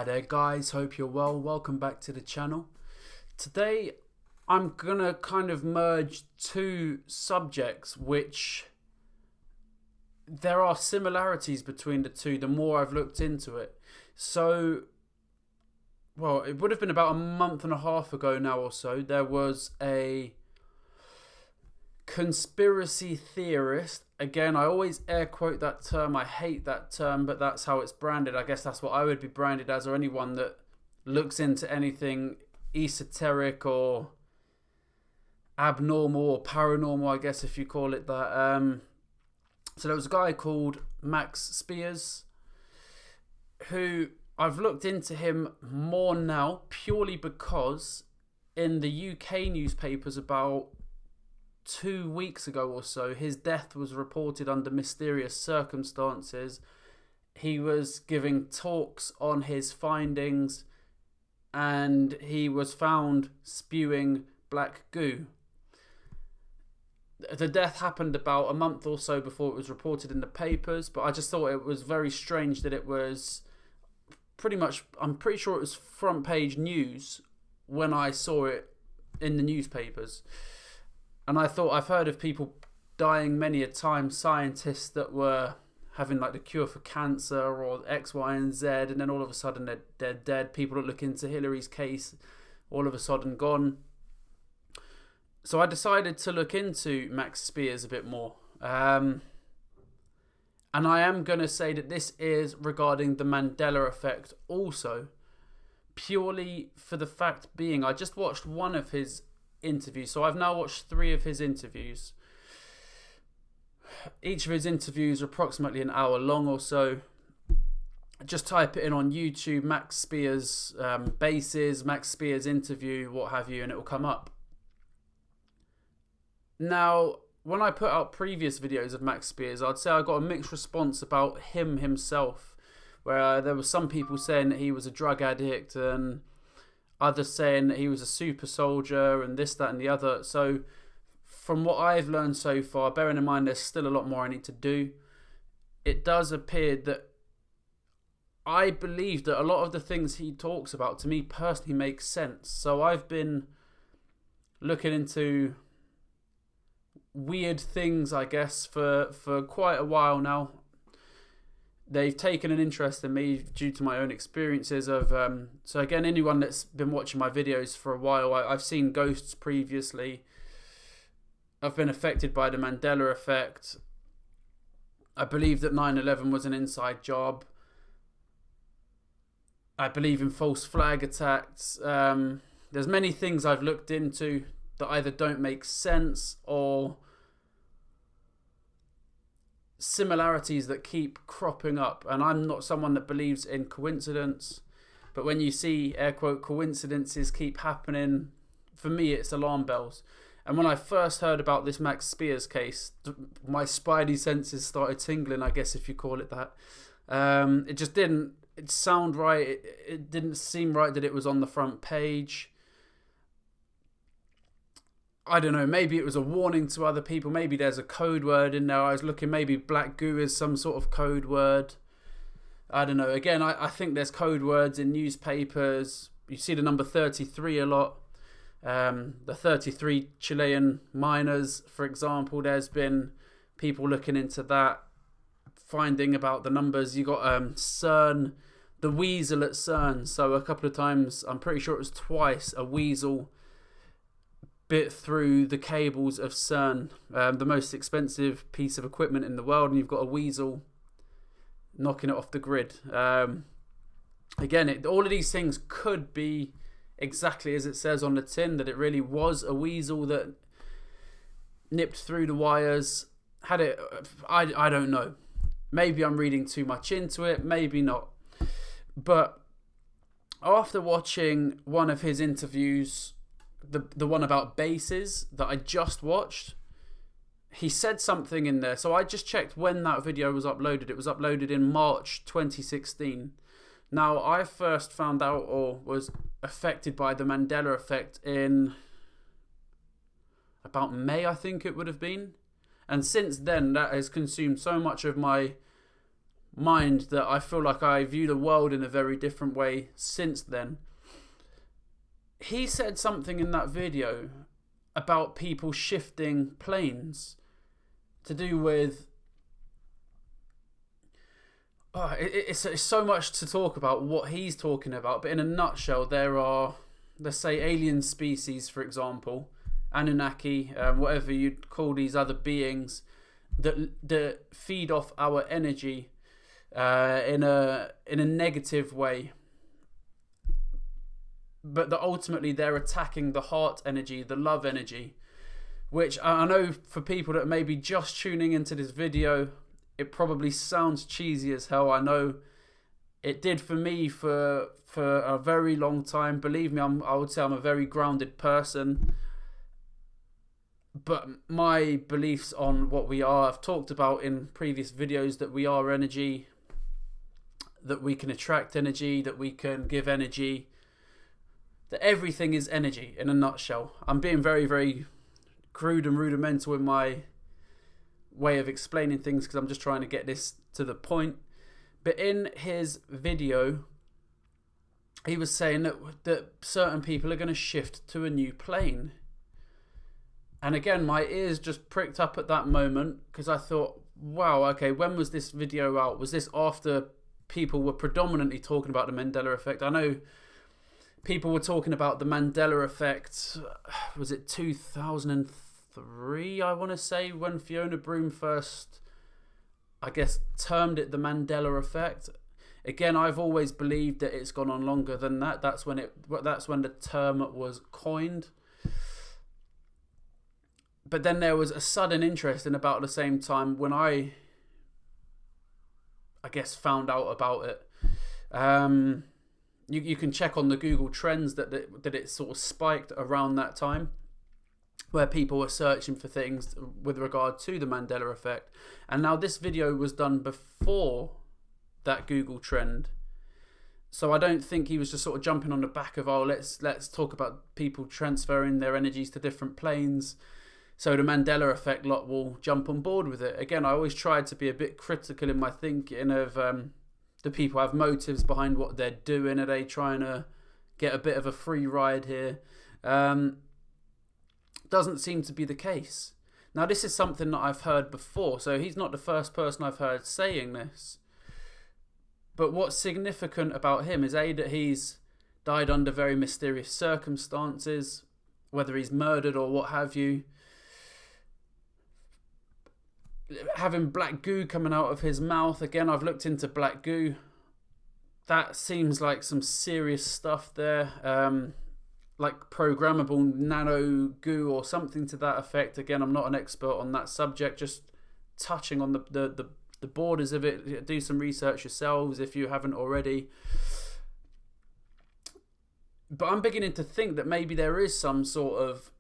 Hi there guys, hope you're well. Welcome back to the channel. Today I'm gonna kind of merge two subjects which there are similarities between the two the more I've looked into it. So, well, it would have been about a month and a half ago now or so, there was a conspiracy theorist. Again, I always air quote that term. I hate that term, but that's how it's branded. I guess that's what I would be branded as, or anyone that looks into anything esoteric or abnormal or paranormal, I guess, if you call it that. So there was a guy called Max Spiers who I've looked into him more now purely because in the UK newspapers about 2 weeks ago or so, his death was reported under mysterious circumstances. He was giving talks on his findings and he was found spewing black goo. The death happened about a month or so before it was reported in the papers, but I just thought it was very strange that it was I'm pretty sure it was front page news when I saw it in the newspapers. And I thought, I've heard of people dying many a time, scientists that were having like the cure for cancer or X, Y, and Z, and then all of a sudden they're dead. People that look into Hillary's case, all of a sudden gone. So I decided to look into Max Spiers a bit more. And I am going to say that this is regarding the Mandela Effect also. Purely for the fact being, I just watched one of his interviews. So I've now watched 3 of his interviews. Each of his interviews are approximately an hour long or so. Just type it in on YouTube, Max Spiers bases, Max Spiers interview, what have you, and it will come up. Now, when I put out previous videos of Max Spiers, I'd say I got a mixed response about him himself, where there were some people saying that he was a drug addict and others saying that he was a super soldier and this, that and the other. So from what I've learned so far, bearing in mind there's still a lot more I need to do, it does appear that I believe that a lot of the things he talks about to me personally makes sense. So I've been looking into weird things, I guess, for quite a while now. They've taken an interest in me due to my own experiences of so again, anyone that's been watching my videos for a while, I've seen ghosts previously. I've been affected by the Mandela Effect. I believe that 9/11 was an inside job. I believe in false flag attacks. There's many things I've looked into that either don't make sense or similarities that keep cropping up. And I'm not someone that believes in coincidence, but when you see air quote coincidences keep happening, for me it's alarm bells. And when I first heard about this Max Spiers case, my spidey senses started tingling, I guess if you call it that. It just didn't sound right. It didn't seem right that it was on the front page. I don't know, maybe it was a warning to other people. Maybe there's a code word in there. I was looking, maybe black goo is some sort of code word. I don't know. Again, I think there's code words in newspapers. You see the number 33 a lot. The 33 Chilean miners, for example, there's been people looking into that, finding about the numbers. You got CERN, the weasel at CERN. So a couple of times, I'm pretty sure it was twice, a weasel bit through the cables of CERN, the most expensive piece of equipment in the world, and you've got a weasel knocking it off the grid. Again, all of these things could be exactly as it says on the tin, that it really was a weasel that nipped through the wires. Had it, I don't know. Maybe I'm reading too much into it, maybe not. But after watching one of his interviews, the one about bases that I just watched, he said something in there. So I just checked when that video was uploaded. It was uploaded in March 2016. Now, I first found out or was affected by the Mandela Effect in about May, I think it would have been. And since then, that has consumed so much of my mind that I feel like I view the world in a very different way since then. He said something in that video about people shifting planes to do with... it's so much to talk about what he's talking about, but in a nutshell, there are, let's say, alien species, for example, Anunnaki, whatever you'd call these other beings, that feed off our energy in a negative way, but that ultimately they're attacking the heart energy, the love energy, which I know for people that may be just tuning into this video, it probably sounds cheesy as hell. I know it did for me for a very long time. Believe me, I would say I'm a very grounded person. But my beliefs on what we are, I've talked about in previous videos, that we are energy, that we can attract energy, that we can give energy, that everything is energy in a nutshell. I'm being very, very crude and rudimental in my way of explaining things because I'm just trying to get this to the point. But in his video, he was saying that certain people are going to shift to a new plane. And again, my ears just pricked up at that moment because I thought, wow, okay, when was this video out? Was this after people were predominantly talking about the Mandela Effect? I know people were talking about the Mandela Effect, was it 2003, I want to say, when Fiona Broome first, I guess, termed it the Mandela Effect. Again, I've always believed that it's gone on longer than that. That's when the term was coined. But then there was a sudden interest in about the same time when I guess, found out about it. You can check on the Google Trends that it sort of spiked around that time, where people were searching for things with regard to the Mandela Effect. And now this video was done before that Google trend. So I don't think he was just sort of jumping on the back of, oh, let's talk about people transferring their energies to different planes, so the Mandela Effect lot will jump on board with it. Again, I always tried to be a bit critical in my thinking of the people have motives behind what they're doing. Are they trying to get a bit of a free ride here? Doesn't seem to be the case. Now, this is something that I've heard before, so he's not the first person I've heard saying this. But what's significant about him is that he's died under very mysterious circumstances, whether he's murdered or what have you. Having black goo coming out of his mouth. Again, I've looked into black goo. That seems like some serious stuff there. Like programmable nano goo or something to that effect. Again, I'm not an expert on that subject. Just touching on the borders of it. Do some research yourselves if you haven't already. But I'm beginning to think that maybe there is some sort of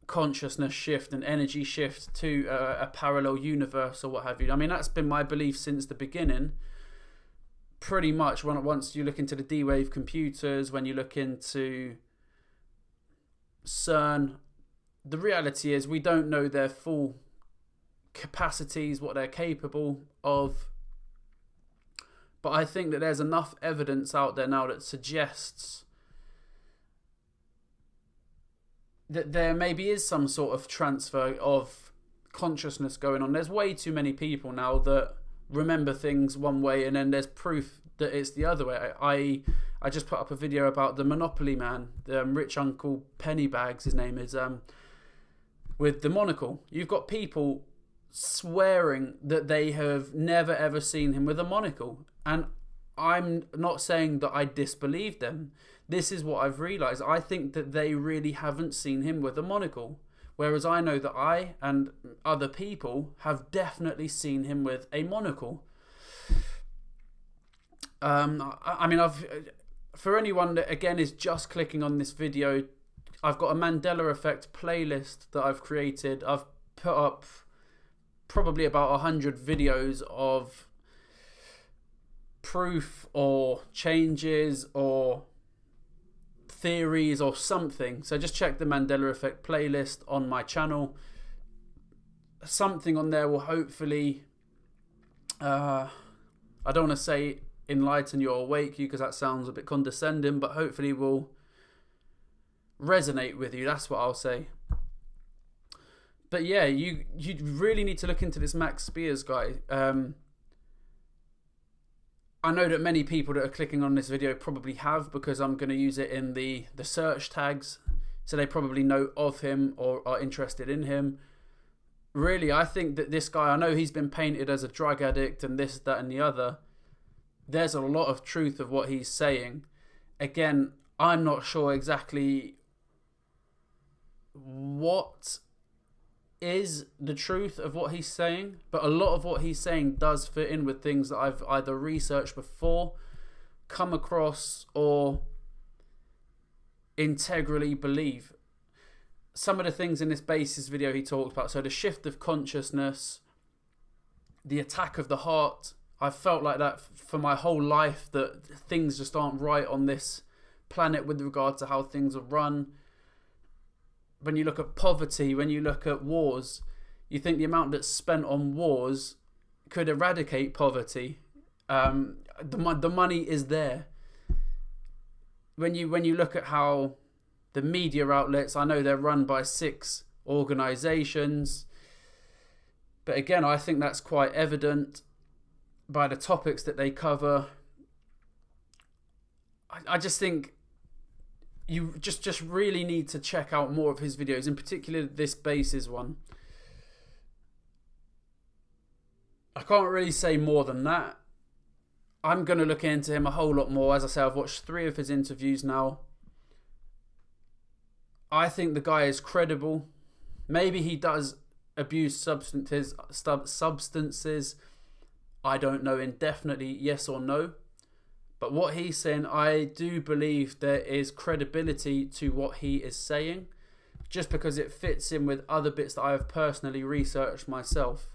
consciousness shift and energy shift to a parallel universe or what have you. I mean, that's been my belief since the beginning. Pretty much once you look into the D-Wave computers, when you look into CERN, the reality is we don't know their full capacities, what they're capable of. But I think that there's enough evidence out there now that suggests that there maybe is some sort of transfer of consciousness going on. There's way too many people now that remember things one way and then there's proof that it's the other way. I just put up a video about the Monopoly man, the rich uncle Pennybags, his name is, with the monocle. You've got people swearing that they have never ever seen him with a monocle. And I'm not saying that I disbelieve them. This is what I've realised. I think that they really haven't seen him with a monocle. Whereas I know that I and other people have definitely seen him with a monocle. I mean, for anyone that, again, is just clicking on this video, I've got a Mandela Effect playlist that I've created. I've put up probably about 100 videos of proof or changes or theories or something. So just check the Mandela Effect playlist on my channel. Something on there will hopefully I don't want to say enlighten you or awake you, because that sounds a bit condescending, but hopefully will resonate with you. That's what I'll say. But yeah, you really need to look into this Max Spiers guy. I know that many people that are clicking on this video probably have, because I'm going to use it in the search tags, so they probably know of him or are interested in him. Really, I think that this guy, I know he's been painted as a drug addict and this, that and the other. There's a lot of truth of what he's saying. Again, I'm not sure exactly what is the truth of what he's saying, but a lot of what he's saying does fit in with things that I've either researched before, come across, or integrally believe. Some of the things in this basis video he talked about, so the shift of consciousness, the attack of the heart. I've felt like that for my whole life, that things just aren't right on this planet with regard to how things are run. When you look at poverty, when you look at wars, you think the amount that's spent on wars could eradicate poverty. The money is there. When you look at how the media outlets, I know they're run by 6 organisations, but again, I think that's quite evident by the topics that they cover. I just think you just really need to check out more of his videos, in particular this bases one. I can't really say more than that. I'm going to look into him a whole lot more. As I say, I've watched 3 of his interviews now. I think the guy is credible. Maybe he does abuse substances. I don't know indefinitely, yes or no. But what he's saying, I do believe there is credibility to what he is saying, just because it fits in with other bits that I have personally researched myself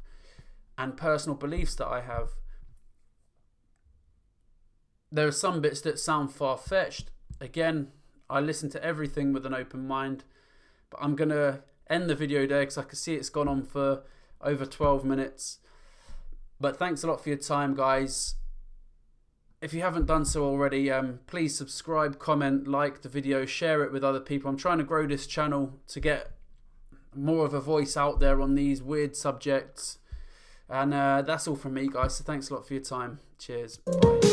and personal beliefs that I have. There are some bits that sound far-fetched. Again, I listen to everything with an open mind, but I'm going to end the video there because I can see it's gone on for over 12 minutes. But thanks a lot for your time, guys. If you haven't done so already, please subscribe, comment, like the video, share it with other people. I'm trying to grow this channel to get more of a voice out there on these weird subjects. And that's all from me, guys. So thanks a lot for your time. Cheers. Bye.